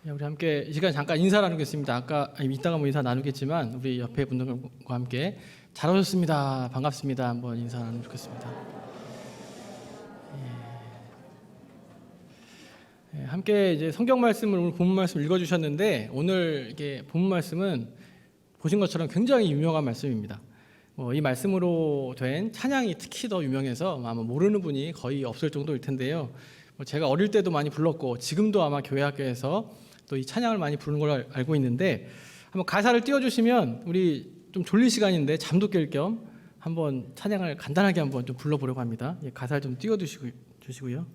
우리 함께 이 시간 잠깐 인사 나누겠습니다. 이따가 인사 나누겠지만 우리 옆에 분들과 함께 잘 오셨습니다. 반갑습니다. 한번 인사 나누면 좋겠습니다. 함께 이제 성경 말씀을 오늘 본문 말씀 읽어주셨는데 오늘 이게 본문 말씀은 보신 것처럼 굉장히 유명한 말씀입니다. 이 말씀으로 된 찬양이 특히 더 유명해서 아마 모르는 분이 거의 없을 정도일 텐데요. 제가 어릴 때도 많이 불렀고 지금도 아마 교회 학교에서 또 이 찬양을 많이 부르는 걸 알고 있는데 한번 가사를 띄워주시면 우리 좀 졸릴 시간인데 잠도 깰 겸 한번 찬양을 간단하게 한번 좀 불러보려고 합니다. 가사를 좀 띄워주시고요.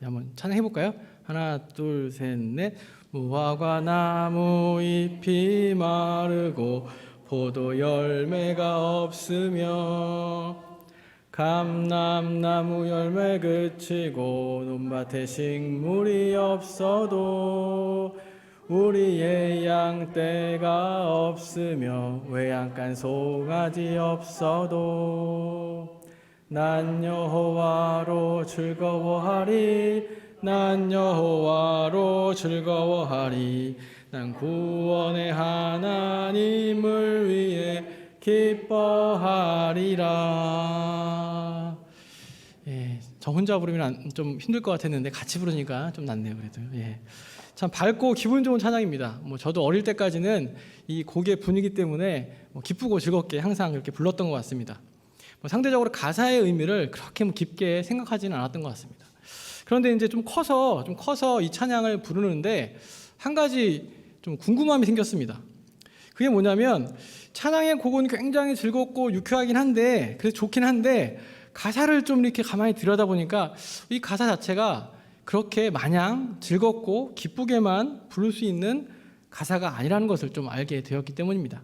한번 찬양해 볼까요? 하나 둘 셋 넷. 무화과 나무 잎이 마르고 포도 열매가 없으며 감람나무 열매 그치고 논밭에 식물이 없어도 우리의 양떼가 없으며 외양간 송아지 없어도 난 여호와로 즐거워하리 난 여호와로 즐거워하리 난 구원의 하나님을 위해 기뻐하리라. 저 혼자 부르면 좀 힘들 것 같았는데 같이 부르니까 좀 낫네요. 그래도 참 밝고 기분 좋은 찬양입니다. 저도 어릴 때까지는 이 곡의 분위기 때문에 기쁘고 즐겁게 항상 이렇게 불렀던 것 같습니다. 상대적으로 가사의 의미를 그렇게 깊게 생각하지는 않았던 것 같습니다. 그런데 이제 좀 커서 이 찬양을 부르는데 한 가지 좀 궁금함이 생겼습니다. 그게 뭐냐면 찬양의 곡은 굉장히 즐겁고 유쾌하긴 한데 그래서 좋긴 한데 가사를 좀 이렇게 가만히 들여다보니까 이 가사 자체가 그렇게 마냥 즐겁고 기쁘게만 부를 수 있는 가사가 아니라는 것을 좀 알게 되었기 때문입니다.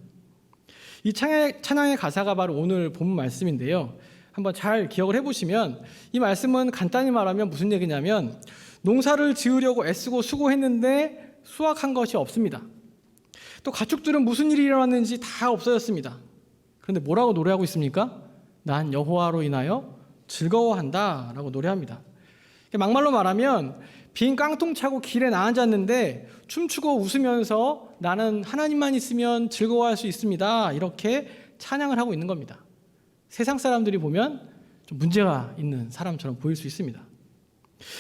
이 찬양의 가사가 바로 오늘 본 말씀인데요. 한번 잘 기억을 해보시면 이 말씀은 간단히 말하면 무슨 얘기냐면 농사를 지으려고 애쓰고 수고했는데 수확한 것이 없습니다. 또 가축들은 무슨 일이 일어났는지 다 없어졌습니다. 그런데 뭐라고 노래하고 있습니까? 난 여호와로 인하여 즐거워한다 라고 노래합니다. 막말로 말하면 빈 깡통 차고 길에 나앉았는데 춤추고 웃으면서 나는 하나님만 있으면 즐거워할 수 있습니다. 이렇게 찬양을 하고 있는 겁니다. 세상 사람들이 보면 좀 문제가 있는 사람처럼 보일 수 있습니다.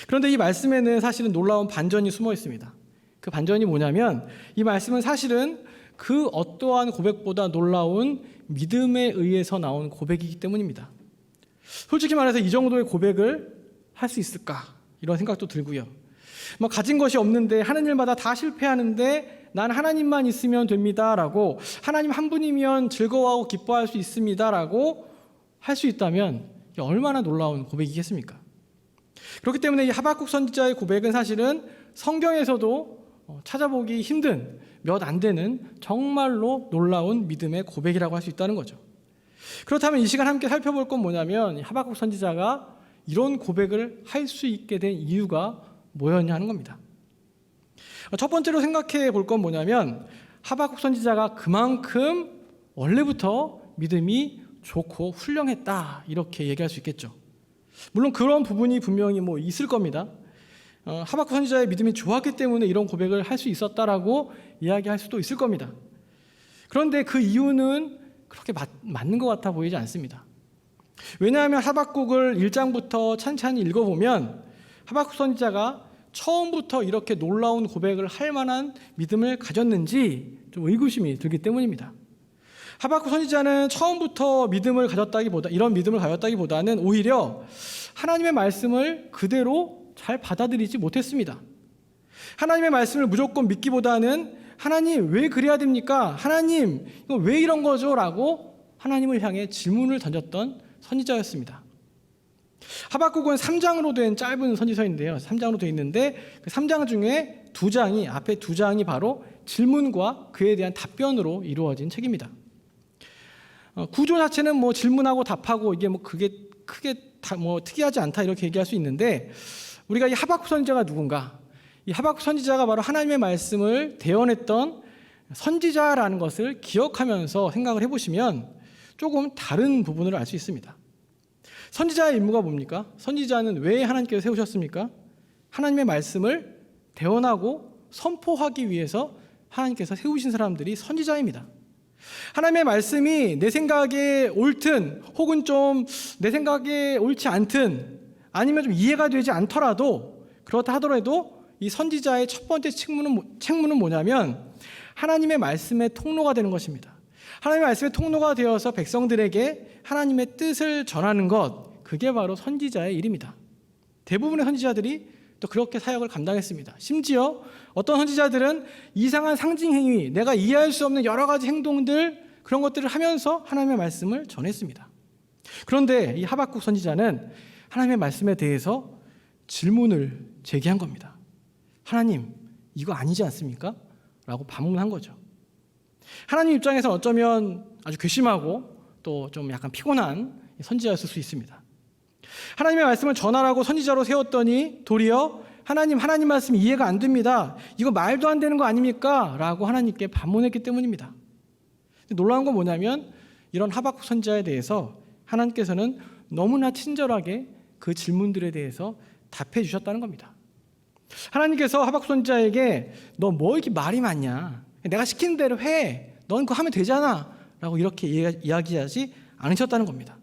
그런데 이 말씀에는 사실은 놀라운 반전이 숨어 있습니다. 그 반전이 뭐냐면 이 말씀은 사실은 그 어떠한 고백보다 놀라운 믿음에 의해서 나온 고백이기 때문입니다. 솔직히 말해서 이 정도의 고백을 할 수 있을까? 이런 생각도 들고요. 가진 것이 없는데 하는 일마다 다 실패하는데 난 하나님만 있으면 됩니다 라고 하나님 한 분이면 즐거워하고 기뻐할 수 있습니다 라고 할 수 있다면 얼마나 놀라운 고백이겠습니까? 그렇기 때문에 이 하박국 선지자의 고백은 사실은 성경에서도 찾아보기 힘든 몇 안 되는 정말로 놀라운 믿음의 고백이라고 할 수 있다는 거죠. 그렇다면 이 시간 함께 살펴볼 건 뭐냐면 하박국 선지자가 이런 고백을 할 수 있게 된 이유가 뭐였냐 하는 겁니다. 첫 번째로 생각해 볼 건 뭐냐면 하박국 선지자가 그만큼 원래부터 믿음이 좋고 훌륭했다 이렇게 얘기할 수 있겠죠. 물론 그런 부분이 분명히 있을 겁니다. 하박국 선지자의 믿음이 좋았기 때문에 이런 고백을 할 수 있었다라고 이야기할 수도 있을 겁니다. 그런데 그 이유는 그렇게 맞는 것 같아 보이지 않습니다. 왜냐하면 하박국을 1장부터 찬찬히 읽어보면 하박국 선지자가 처음부터 이렇게 놀라운 고백을 할 만한 믿음을 가졌는지 좀 의구심이 들기 때문입니다. 하박국 선지자는 처음부터 이런 믿음을 가졌다기보다는 오히려 하나님의 말씀을 그대로 잘 받아들이지 못했습니다. 하나님의 말씀을 무조건 믿기보다는 하나님 왜 그래야 됩니까? 하나님 이거 왜 이런 거죠? 라고 하나님을 향해 질문을 던졌던 선지자였습니다. 하박국은 3장으로 된 짧은 선지서인데요. 3장으로 되어 있는데 그 3장 중에 앞에 2장이 바로 질문과 그에 대한 답변으로 이루어진 책입니다. 구조 자체는 질문하고 답하고 이게 그게 크게 특이하지 않다 이렇게 얘기할 수 있는데 우리가 이 하박국 선지자가 누군가? 이 하박국 선지자가 바로 하나님의 말씀을 대언했던 선지자라는 것을 기억하면서 생각을 해보시면 조금 다른 부분을 알 수 있습니다. 선지자의 임무가 뭡니까? 선지자는 왜 하나님께서 세우셨습니까? 하나님의 말씀을 대언하고 선포하기 위해서 하나님께서 세우신 사람들이 선지자입니다. 하나님의 말씀이 내 생각에 옳든 혹은 좀 내 생각에 옳지 않든 아니면 좀 이해가 되지 않더라도 그렇다 하더라도 이 선지자의 첫 번째 책무는 뭐냐면 하나님의 말씀의 통로가 되는 것입니다. 하나님의 말씀의 통로가 되어서 백성들에게 하나님의 뜻을 전하는 것, 그게 바로 선지자의 일입니다. 대부분의 선지자들이 또 그렇게 사역을 감당했습니다. 심지어 어떤 선지자들은 이상한 상징 행위, 내가 이해할 수 없는 여러 가지 행동들, 그런 것들을 하면서 하나님의 말씀을 전했습니다. 그런데 이 하박국 선지자는 하나님의 말씀에 대해서 질문을 제기한 겁니다. 하나님, 이거 아니지 않습니까? 라고 반문한 거죠. 하나님 입장에서 어쩌면 아주 괘씸하고 또 좀 약간 피곤한 선지자였을 수 있습니다. 하나님의 말씀을 전하라고 선지자로 세웠더니 도리어 하나님 말씀이 이해가 안 됩니다. 이거 말도 안 되는 거 아닙니까? 라고 하나님께 반문했기 때문입니다. 놀라운 건 뭐냐면 이런 하박국 선지자에 대해서 하나님께서는 너무나 친절하게 그 질문들에 대해서 답해 주셨다는 겁니다. 하나님께서 하박국 선지자에게 너 뭐 이렇게 말이 많냐? 내가 시키는 대로 해. 넌 그거 하면 되잖아. 라고 이렇게 이야기하지 않으셨다는 겁니다.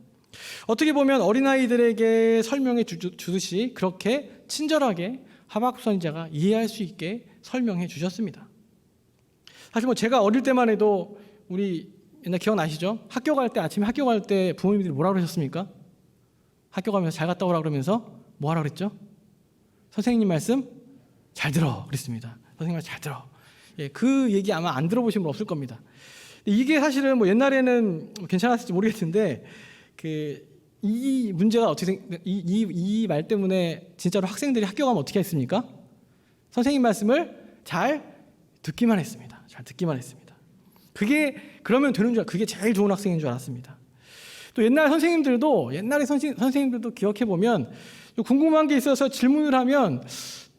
어떻게 보면 어린아이들에게 설명해 주듯이 그렇게 친절하게 하박국 선지자가 이해할 수 있게 설명해 주셨습니다. 사실 뭐 제가 어릴 때만 해도 우리 옛날 기억나시죠? 아침에 학교 갈 때 부모님들이 뭐라 그러셨습니까? 학교 가면서 잘 갔다 오라 그러면서 뭐 하라 그랬죠? 선생님 말씀 잘 들어 그랬습니다. 선생님 말씀 잘 들어. 예, 그 얘기 아마 안 들어보신 분 없을 겁니다. 이게 사실은 뭐 옛날에는 괜찮았을지 모르겠는데 이 문제가 어떻게 이 말 때문에 진짜로 학생들이 학교 가면 어떻게 했습니까? 선생님 말씀을 잘 듣기만 했습니다. 잘 듣기만 했습니다. 그게 그러면 되는 줄 그게 제일 좋은 학생인 줄 알았습니다. 또 옛날 선생님들도 옛날에 선생님들도 기억해 보면 궁금한 게 있어서 질문을 하면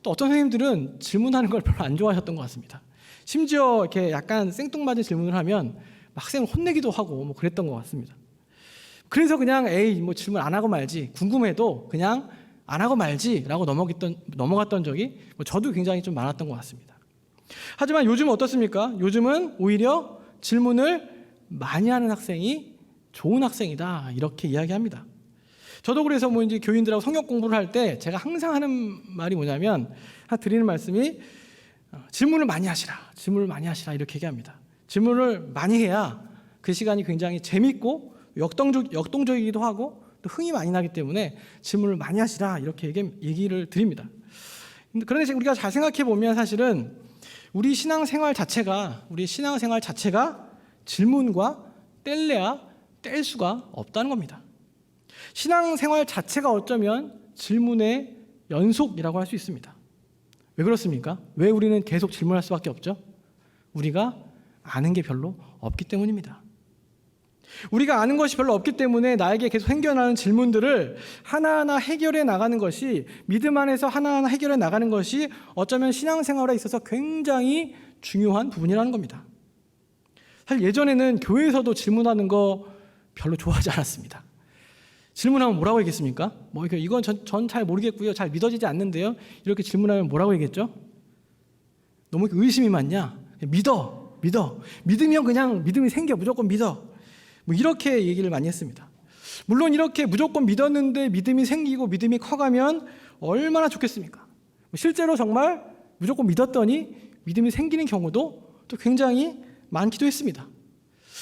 또 어떤 선생님들은 질문하는 걸 별로 안 좋아하셨던 것 같습니다. 심지어 이렇게 약간 생뚱맞은 질문을 하면 학생을 혼내기도 하고 뭐 그랬던 것 같습니다. 그래서 그냥 에이 뭐 질문 안 하고 말지, 궁금해도 그냥 안 하고 말지라고 넘어갔던 적이 저도 굉장히 좀 많았던 것 같습니다. 하지만 요즘은 어떻습니까? 요즘은 오히려 질문을 많이 하는 학생이 좋은 학생이다 이렇게 이야기합니다. 저도 그래서 뭐 이제 교인들하고 성경 공부를 할 때 제가 항상 하는 말이 뭐냐면 드리는 말씀이 질문을 많이 하시라 이렇게 얘기합니다. 질문을 많이 해야 그 시간이 굉장히 재밌고 역동적이기도 하고 또 흥이 많이 나기 때문에 질문을 많이 하시라 이렇게 얘기를 드립니다. 그런데 우리가 잘 생각해 보면 사실은 우리 신앙생활 자체가 질문과 뗄래야 뗄 수가 없다는 겁니다. 신앙생활 자체가 어쩌면 질문의 연속이라고 할 수 있습니다. 왜 그렇습니까? 왜 우리는 계속 질문할 수밖에 없죠? 우리가 아는 게 별로 없기 때문입니다. 우리가 아는 것이 별로 없기 때문에 나에게 계속 생겨나는 질문들을 하나하나 해결해 나가는 것이, 믿음 안에서 하나하나 해결해 나가는 것이 어쩌면 신앙생활에 있어서 굉장히 중요한 부분이라는 겁니다. 사실 예전에는 교회에서도 질문하는 거 별로 좋아하지 않았습니다. 질문하면 뭐라고 얘기했습니까? 이건 전 잘 모르겠고요. 잘 믿어지지 않는데요. 이렇게 질문하면 뭐라고 얘기했죠? 너무 의심이 많냐? 믿어. 믿으면 그냥 믿음이 생겨. 무조건 믿어. 이렇게 얘기를 많이 했습니다. 물론 이렇게 무조건 믿었는데 믿음이 생기고 믿음이 커가면 얼마나 좋겠습니까? 실제로 정말 무조건 믿었더니 믿음이 생기는 경우도 또 굉장히 많기도 했습니다.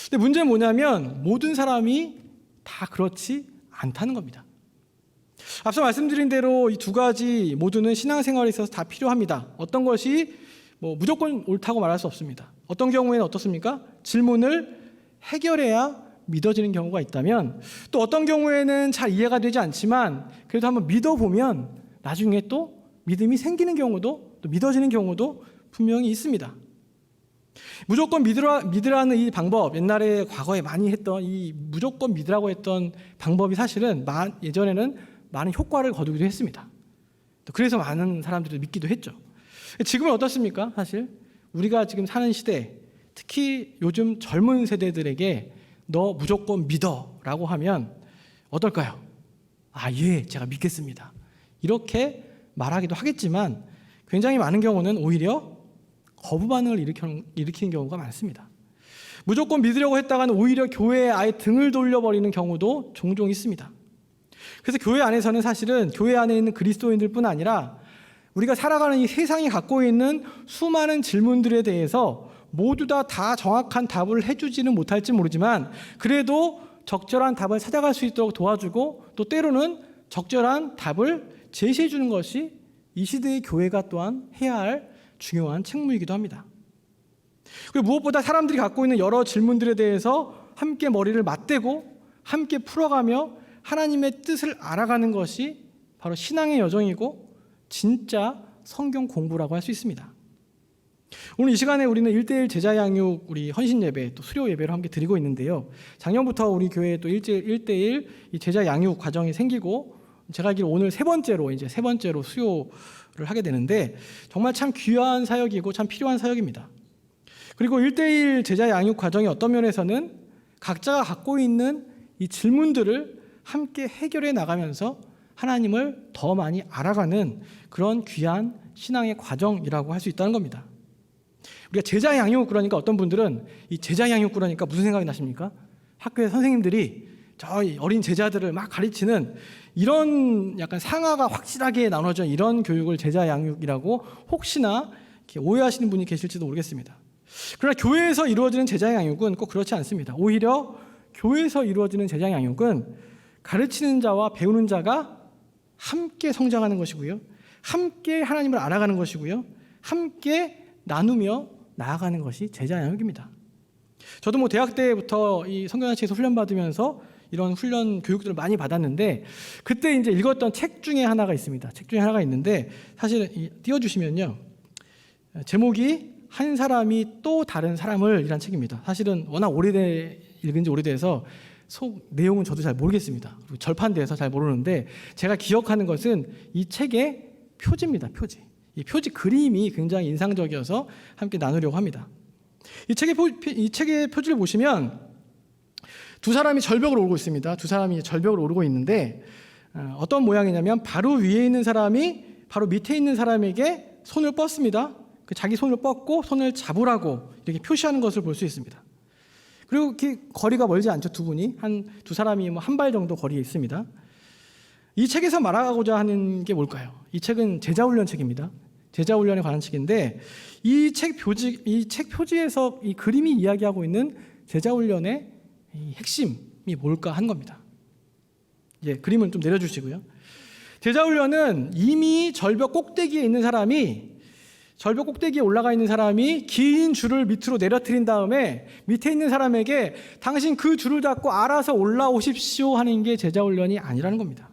근데 문제는 뭐냐면 모든 사람이 다 그렇지 않다는 겁니다. 앞서 말씀드린 대로 이 두 가지 모두는 신앙생활에 있어서 다 필요합니다. 어떤 것이 무조건 옳다고 말할 수 없습니다. 어떤 경우에는 어떻습니까? 질문을 해결해야 믿어지는 경우가 있다면, 또 어떤 경우에는 잘 이해가 되지 않지만 그래도 한번 믿어보면 나중에 또 믿음이 생기는 경우도, 또 믿어지는 경우도 분명히 있습니다. 무조건 믿으라는 이 방법, 옛날에 과거에 많이 했던 이 무조건 믿으라고 했던 방법이 사실은 예전에는 많은 효과를 거두기도 했습니다. 그래서 많은 사람들이 믿기도 했죠. 지금은 어떻습니까? 사실 우리가 지금 사는 시대, 특히 요즘 젊은 세대들에게 너 무조건 믿어 라고 하면 어떨까요? 예, 제가 믿겠습니다. 이렇게 말하기도 하겠지만 굉장히 많은 경우는 오히려 거부 반응을 일으키는 경우가 많습니다. 무조건 믿으려고 했다가는 오히려 교회에 아예 등을 돌려버리는 경우도 종종 있습니다. 그래서 교회 안에서는 사실은 교회 안에 있는 그리스도인들뿐 아니라 우리가 살아가는 이 세상이 갖고 있는 수많은 질문들에 대해서 모두 다 정확한 답을 해주지는 못할지 모르지만 그래도 적절한 답을 찾아갈 수 있도록 도와주고 또 때로는 적절한 답을 제시해 주는 것이 이 시대의 교회가 또한 해야 할 중요한 책무이기도 합니다. 그리고 무엇보다 사람들이 갖고 있는 여러 질문들에 대해서 함께 머리를 맞대고 함께 풀어가며 하나님의 뜻을 알아가는 것이 바로 신앙의 여정이고 진짜 성경 공부라고 할 수 있습니다. 오늘 이 시간에 우리는 1:1 제자 양육 우리 헌신 예배 또 수료 예배를 함께 드리고 있는데요. 작년부터 우리 교회에 또 1:1 이 제자 양육 과정이 생기고 제가 알기로 오늘 세 번째로 수료를 하게 되는데 정말 참 귀한 사역이고 참 필요한 사역입니다. 그리고 1:1 제자 양육 과정이 어떤 면에서는 각자가 갖고 있는 이 질문들을 함께 해결해 나가면서 하나님을 더 많이 알아가는 그런 귀한 신앙의 과정이라고 할 수 있다는 겁니다. 우리가 제자 양육 그러니까 어떤 분들은 이 제자 양육 그러니까 무슨 생각이 나십니까? 학교에 선생님들이 저 어린 제자들을 막 가르치는 이런 약간 상하가 확실하게 나눠져 이런 교육을 제자 양육이라고 혹시나 이렇게 오해하시는 분이 계실지도 모르겠습니다. 그러나 교회에서 이루어지는 제자 양육은 꼭 그렇지 않습니다. 오히려 교회에서 이루어지는 제자 양육은 가르치는 자와 배우는 자가 함께 성장하는 것이고요. 함께 하나님을 알아가는 것이고요. 함께 나누며 나아가는 것이 제자 양육입니다. 저도 대학 때부터 이 성경학책에서 훈련 받으면서 이런 훈련 교육들을 많이 받았는데 그때 이제 읽었던 책 중에 하나가 있습니다. 책 중에 하나가 있는데 사실 띄워주시면요. 제목이 한 사람이 또 다른 사람을 이란 책입니다. 사실은 워낙 읽은 지 오래돼서 내용은 저도 잘 모르겠습니다. 절판돼서 잘 모르는데 제가 기억하는 것은 이 책의 표지입니다. 이 표지 그림이 굉장히 인상적이어서 함께 나누려고 합니다. 이 책의 표지를 보시면 두 사람이 절벽을 오르고 있습니다. 두 사람이 절벽을 오르고 있는데 어떤 모양이냐면 바로 위에 있는 사람이 바로 밑에 있는 사람에게 손을 뻗습니다. 자기 손을 뻗고 손을 잡으라고 이렇게 표시하는 것을 볼 수 있습니다. 그리고 이렇게 거리가 멀지 않죠. 두 사람이 한 발 정도 거리에 있습니다. 이 책에서 말하고자 하는 게 뭘까요? 이 책은 제자훈련 책입니다. 제자훈련에 관한 책인데 이 책 표지에서 이 그림이 이야기하고 있는 제자훈련의 핵심이 뭘까 한 겁니다. 그림을 좀 내려주시고요. 제자훈련은 이미 절벽 꼭대기에 있는 사람이 절벽 꼭대기에 올라가 있는 사람이 긴 줄을 밑으로 내려뜨린 다음에 밑에 있는 사람에게 당신 그 줄을 잡고 알아서 올라오십시오 하는 게 제자훈련이 아니라는 겁니다.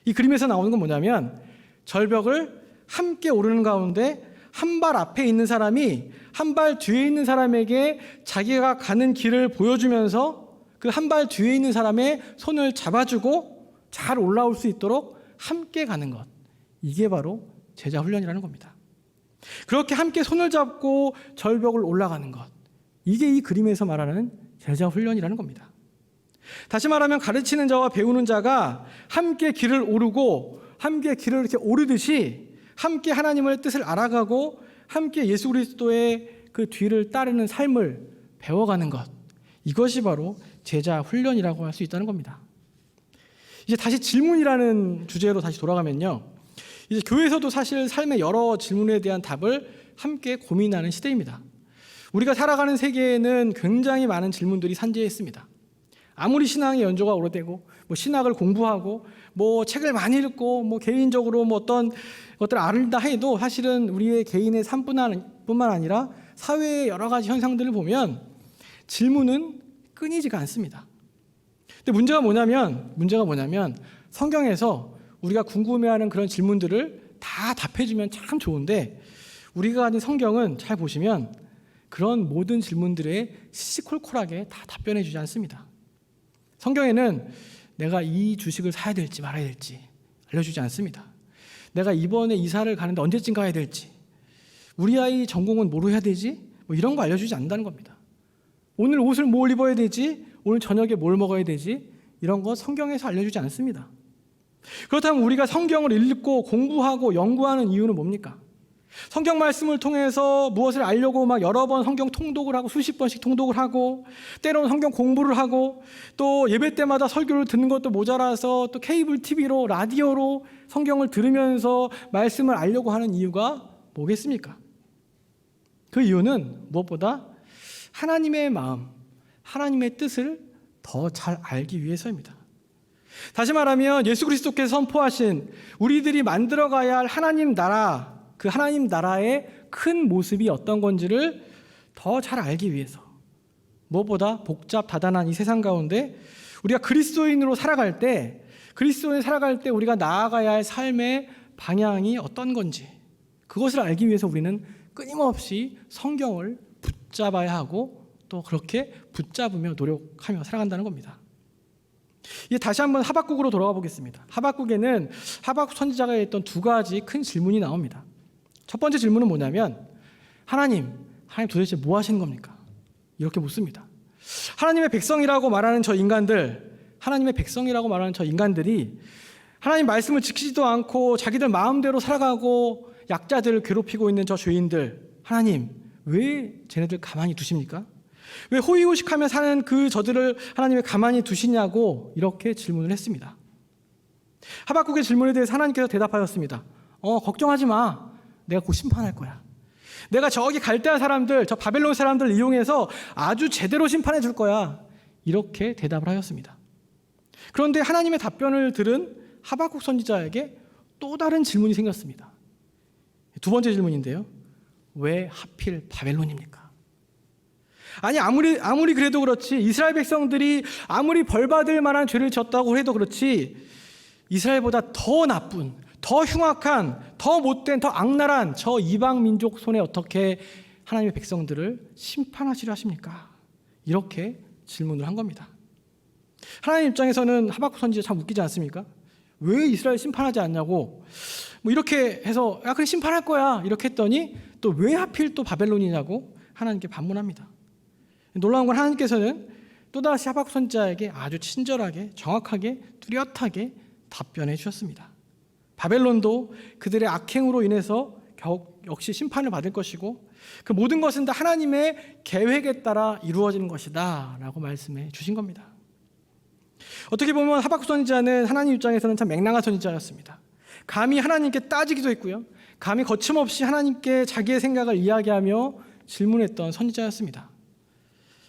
이 그림에서 나오는 건 뭐냐면 절벽을 함께 오르는 가운데 한 발 앞에 있는 사람이 한 발 뒤에 있는 사람에게 자기가 가는 길을 보여주면서 그 한 발 뒤에 있는 사람의 손을 잡아주고 잘 올라올 수 있도록 함께 가는 것. 이게 바로 제자훈련이라는 겁니다. 그렇게 함께 손을 잡고 절벽을 올라가는 것. 이게 이 그림에서 말하는 제자훈련이라는 겁니다. 다시 말하면 가르치는 자와 배우는 자가 함께 길을 오르고 함께 길을 이렇게 오르듯이 함께 하나님의 뜻을 알아가고 함께 예수 그리스도의 그 뒤를 따르는 삶을 배워가는 것. 이것이 바로 제자훈련이라고 할 수 있다는 겁니다. 이제 다시 질문이라는 주제로 다시 돌아가면요. 이제 교회에서도 사실 삶의 여러 질문에 대한 답을 함께 고민하는 시대입니다. 우리가 살아가는 세계에는 굉장히 많은 질문들이 산재해 있습니다. 아무리 신앙의 연조가 오래되고 신학을 공부하고 책을 많이 읽고 개인적으로 어떤 것들을 알다 해도 사실은 우리의 개인의 삶뿐만 아니라 사회의 여러 가지 현상들을 보면 질문은 끊이지가 않습니다. 근데 문제가 뭐냐면 성경에서 우리가 궁금해하는 그런 질문들을 다 답해주면 참 좋은데 우리가 가진 성경은 잘 보시면 그런 모든 질문들에 시시콜콜하게 다 답변해주지 않습니다. 성경에는 내가 이 주식을 사야 될지 말아야 될지 알려주지 않습니다. 내가 이번에 이사를 가는데 언제쯤 가야 될지, 우리 아이 전공은 뭐로 해야 되지? 이런 거 알려주지 않는다는 겁니다. 오늘 옷을 뭘 입어야 되지? 오늘 저녁에 뭘 먹어야 되지? 이런 거 성경에서 알려주지 않습니다. 그렇다면 우리가 성경을 읽고 공부하고 연구하는 이유는 뭡니까? 성경 말씀을 통해서 무엇을 알려고 막 여러 번 성경 통독을 하고 수십 번씩 통독을 하고 때로는 성경 공부를 하고 또 예배 때마다 설교를 듣는 것도 모자라서 또 케이블 TV로 라디오로 성경을 들으면서 말씀을 알려고 하는 이유가 뭐겠습니까? 그 이유는 무엇보다 하나님의 마음, 하나님의 뜻을 더 잘 알기 위해서입니다. 다시 말하면 예수 그리스도께서 선포하신 우리들이 만들어가야 할 하나님 나라, 그 하나님 나라의 큰 모습이 어떤 건지를 더 잘 알기 위해서, 무엇보다 복잡 다단한 이 세상 가운데 우리가 그리스도인으로 살아갈 때, 우리가 나아가야 할 삶의 방향이 어떤 건지 그것을 알기 위해서 우리는 끊임없이 성경을 붙잡아야 하고 또 그렇게 붙잡으며 노력하며 살아간다는 겁니다. 이제 다시 한번 하박국으로 돌아가 보겠습니다. 하박국에는 하박국 선지자가 했던 두 가지 큰 질문이 나옵니다. 첫 번째 질문은 뭐냐면 하나님 도대체 뭐 하시는 겁니까? 이렇게 묻습니다. 하나님의 백성이라고 말하는 저 인간들이 하나님 말씀을 지키지도 않고 자기들 마음대로 살아가고 약자들을 괴롭히고 있는 저 죄인들, 하나님 왜 쟤네들 가만히 두십니까? 왜 호의호식하며 사는 저들을 하나님이 가만히 두시냐고 이렇게 질문을 했습니다. 하박국의 질문에 대해서 하나님께서 대답하셨습니다. 걱정하지 마. 내가 곧 심판할 거야. 내가 저기 갈대아 사람들, 저 바벨론 사람들 이용해서 아주 제대로 심판해 줄 거야. 이렇게 대답을 하였습니다. 그런데 하나님의 답변을 들은 하박국 선지자에게 또 다른 질문이 생겼습니다. 두 번째 질문인데요. 왜 하필 바벨론입니까? 아니 아무리 그래도 그렇지, 이스라엘 백성들이 아무리 벌받을 만한 죄를 졌다고 해도 그렇지, 이스라엘보다 더 나쁜, 더 흉악한, 더 못된, 더 악랄한 저 이방 민족 손에 어떻게 하나님의 백성들을 심판하시려 하십니까? 이렇게 질문을 한 겁니다. 하나님 입장에서는 하박국 선지자 참 웃기지 않습니까? 왜 이스라엘 심판하지 않냐고 이렇게 해서 그래 심판할 거야 이렇게 했더니 또 왜 하필 또 바벨론이냐고 하나님께 반문합니다. 놀라운 건 하나님께서는 또다시 하박국 선지자에게 아주 친절하게, 정확하게, 뚜렷하게 답변해 주셨습니다. 바벨론도 그들의 악행으로 인해서 역시 심판을 받을 것이고 그 모든 것은 다 하나님의 계획에 따라 이루어지는 것이다 라고 말씀해 주신 겁니다. 어떻게 보면 하박국 선지자는 하나님 입장에서는 참 맹랑한 선지자였습니다. 감히 하나님께 따지기도 했고요, 감히 거침없이 하나님께 자기의 생각을 이야기하며 질문했던 선지자였습니다.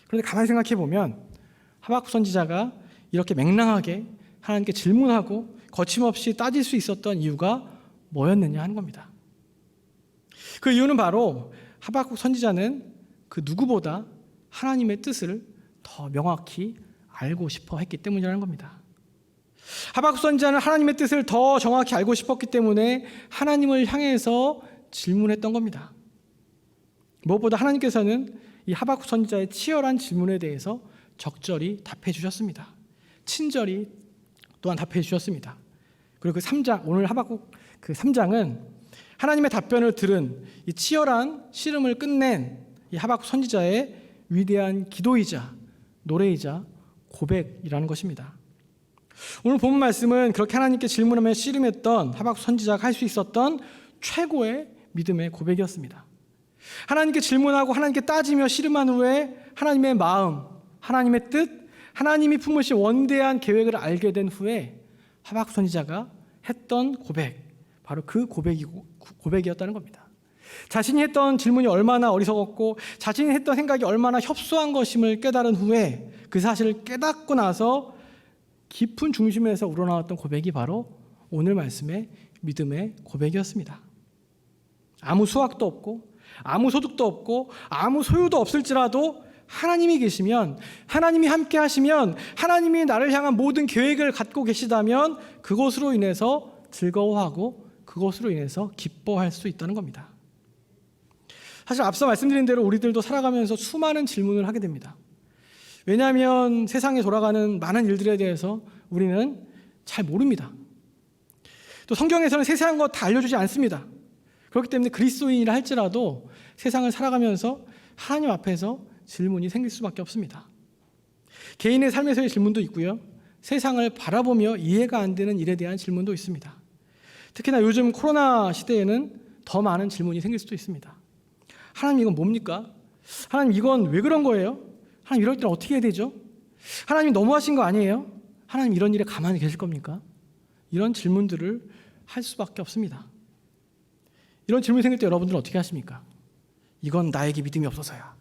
그런데 가만히 생각해 보면 하박국 선지자가 이렇게 맹랑하게 하나님께 질문하고 거침없이 따질 수 있었던 이유가 뭐였느냐 하는 겁니다. 그 이유는 바로 하박국 선지자는 그 누구보다 하나님의 뜻을 더 명확히 알고 싶어 했기 때문이라는 겁니다. 하박국 선지자는 하나님의 뜻을 더 정확히 알고 싶었기 때문에 하나님을 향해서 질문했던 겁니다. 무엇보다 하나님께서는 이 하박국 선지자의 치열한 질문에 대해서 적절히 답해 주셨습니다. 친절히 또한 답해 주셨습니다. 그리고 그 3장, 오늘 하박국 그 3장은 하나님의 답변을 들은 이 치열한 씨름을 끝낸 이 하박국 선지자의 위대한 기도이자 노래이자 고백이라는 것입니다. 오늘 본 말씀은 그렇게 하나님께 질문하며 씨름했던 하박국 선지자가 할 수 있었던 최고의 믿음의 고백이었습니다. 하나님께 질문하고 하나님께 따지며 씨름한 후에 하나님의 마음, 하나님의 뜻, 하나님이 품으신 원대한 계획을 알게 된 후에 하박국 선지자가 했던 고백, 바로 그 고백이었다는 겁니다. 자신이 했던 질문이 얼마나 어리석었고 자신이 했던 생각이 얼마나 협소한 것임을 깨달은 후에 그 사실을 깨닫고 나서 깊은 중심에서 우러나왔던 고백이 바로 오늘 말씀의 믿음의 고백이었습니다. 아무 수학도 없고 아무 소득도 없고 아무 소유도 없을지라도 하나님이 계시면, 하나님이 함께 하시면, 하나님이 나를 향한 모든 계획을 갖고 계시다면 그것으로 인해서 즐거워하고 그것으로 인해서 기뻐할 수 있다는 겁니다. 사실 앞서 말씀드린 대로 우리들도 살아가면서 수많은 질문을 하게 됩니다. 왜냐하면 세상에 돌아가는 많은 일들에 대해서 우리는 잘 모릅니다. 또 성경에서는 세세한 것 다 알려주지 않습니다. 그렇기 때문에 그리스도인이라 할지라도 세상을 살아가면서 하나님 앞에서 질문이 생길 수밖에 없습니다. 개인의 삶에서의 질문도 있고요, 세상을 바라보며 이해가 안 되는 일에 대한 질문도 있습니다. 특히나 요즘 코로나 시대에는 더 많은 질문이 생길 수도 있습니다. 하나님 이건 뭡니까? 하나님 이건 왜 그런 거예요? 하나님 이럴 때는 어떻게 해야 되죠? 하나님 너무하신 거 아니에요? 하나님 이런 일에 가만히 계실 겁니까? 이런 질문들을 할 수밖에 없습니다. 이런 질문이 생길 때 여러분들은 어떻게 하십니까? 이건 나에게 믿음이 없어서야.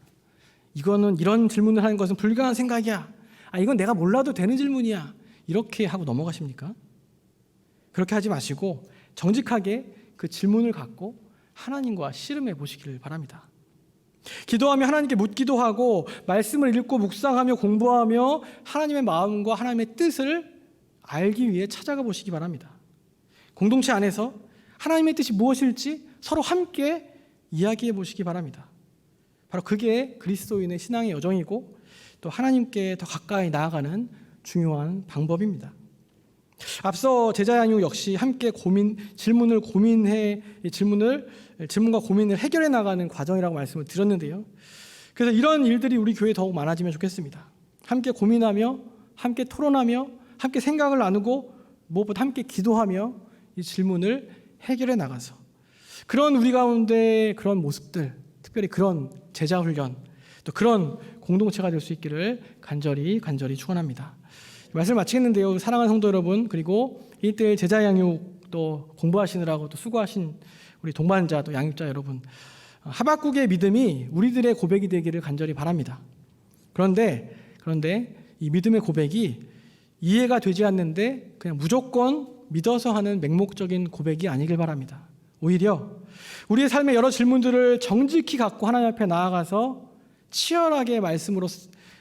이거는 이런 질문을 하는 것은 불가능한 생각이야. 이건 내가 몰라도 되는 질문이야. 이렇게 하고 넘어가십니까? 그렇게 하지 마시고 정직하게 그 질문을 갖고 하나님과 씨름해 보시기를 바랍니다. 기도하며 하나님께 묻기도 하고 말씀을 읽고 묵상하며 공부하며 하나님의 마음과 하나님의 뜻을 알기 위해 찾아가 보시기 바랍니다. 공동체 안에서 하나님의 뜻이 무엇일지 서로 함께 이야기해 보시기 바랍니다. 바로 그게 그리스도인의 신앙의 여정이고 또 하나님께 더 가까이 나아가는 중요한 방법입니다. 앞서 제자 양육 역시 함께 질문과 고민을 해결해 나가는 과정이라고 말씀을 드렸는데요. 그래서 이런 일들이 우리 교회에 더욱 많아지면 좋겠습니다. 함께 고민하며, 함께 토론하며, 함께 생각을 나누고, 무엇보다 함께 기도하며 이 질문을 해결해 나가서 그런 우리 가운데 그런 모습들, 특별히 그런 제자 훈련, 또 그런 공동체가 될 수 있기를 간절히 축원합니다. 말씀을 마치겠는데요. 사랑하는 성도 여러분, 그리고 1대1 제자 양육 또 공부하시느라고 또 수고하신 우리 동반자 또 양육자 여러분, 하박국의 믿음이 우리들의 고백이 되기를 간절히 바랍니다. 그런데 이 믿음의 고백이 이해가 되지 않는데 그냥 무조건 믿어서 하는 맹목적인 고백이 아니길 바랍니다. 오히려 우리의 삶의 여러 질문들을 정직히 갖고 하나님 앞에 나아가서 치열하게 말씀으로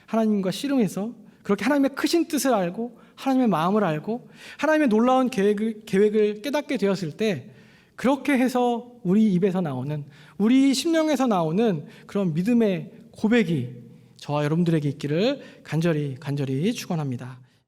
하나님과 씨름해서 그렇게 하나님의 크신 뜻을 알고 하나님의 마음을 알고 하나님의 놀라운 계획을 깨닫게 되었을 때 그렇게 해서 우리 입에서 나오는, 우리 심령에서 나오는 그런 믿음의 고백이 저와 여러분들에게 있기를 간절히 축원합니다.